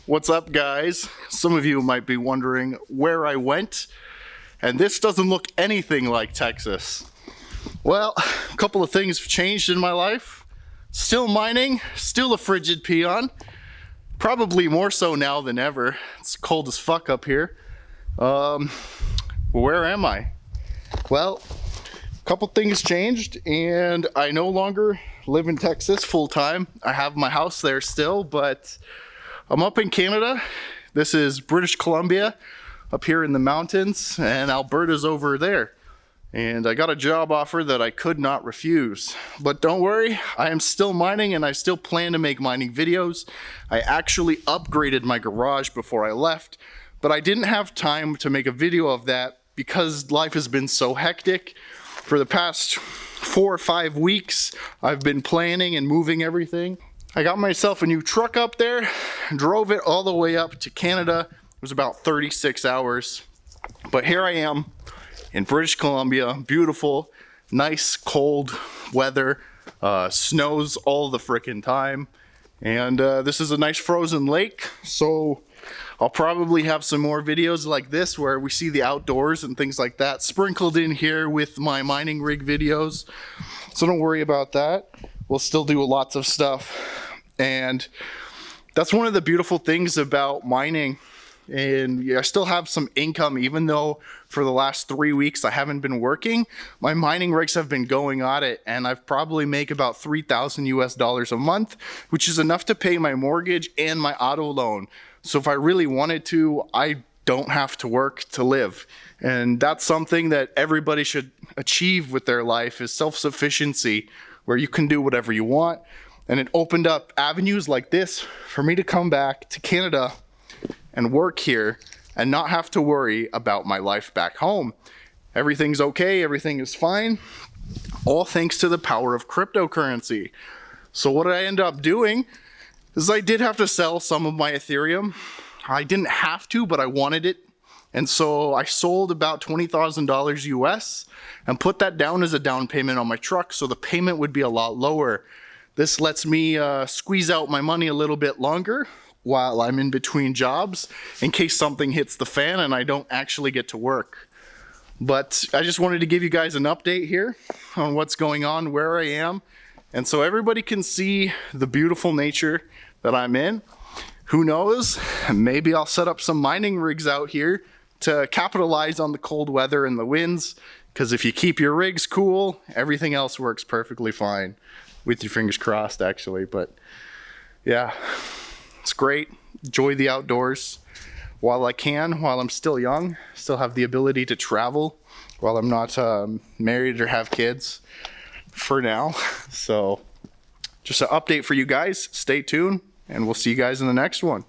What's up, guys? Some of you might be wondering where I went, and this doesn't look anything like Texas. Well, a couple of things have changed in my life. Still mining, still a frigid peon. Probably more so now than ever. It's cold as fuck up here. Where am I? Well, a couple things changed, and I no longer live in Texas full time. I have my house there still, but I'm up in Canada. This is British Columbia up here in the mountains, and Alberta's over there. And I got a job offer that I could not refuse. But don't worry, I am still mining and I still plan to make mining videos. I actually upgraded my garage before I left, but I didn't have time to make a video of that because life has been so hectic. For the past 4 or 5 weeks, I've been planning and moving everything. I got myself a new truck up there, drove it all the way up to Canada. It was about 36 hours. But here I am in British Columbia, beautiful, nice, cold weather, snows all the frickin' time. And this is a nice frozen lake, so I'll probably have some more videos like this where we see the outdoors and things like that sprinkled in here with my mining rig videos. So don't worry about that. We'll still do lots of stuff. And that's one of the beautiful things about mining. And I still have some income, even though for the last 3 weeks I haven't been working. My mining rigs have been going at it, and I've probably make about $3,000 a month, which is enough to pay my mortgage and my auto loan. So if I really wanted to, I don't have to work to live. And that's something that everybody should achieve with their life, is self-sufficiency, where you can do whatever you want. And it opened up avenues like this for me to come back to Canada and work here and not have to worry about my life back home. Everything's okay, everything is fine, all thanks to the power of cryptocurrency. So what I end up doing is I did have to sell some of my Ethereum. I didn't have to, but I wanted it. And so I sold about $20,000 US and put that down as a down payment on my truck, so the payment would be a lot lower. This lets me squeeze out my money a little bit longer while I'm in between jobs in case something hits the fan and I don't actually get to work. But I just wanted to give you guys an update here on what's going on, where I am, and so everybody can see the beautiful nature that I'm in. Who knows, maybe I'll set up some mining rigs out here to capitalize on the cold weather and the winds, because if you keep your rigs cool, everything else works perfectly fine. With your fingers crossed, actually. But yeah, it's great. Enjoy the outdoors while I can, while I'm still young. Still have the ability to travel while I'm not married or have kids for now. So just an update for you guys. Stay tuned, and we'll see you guys in the next one.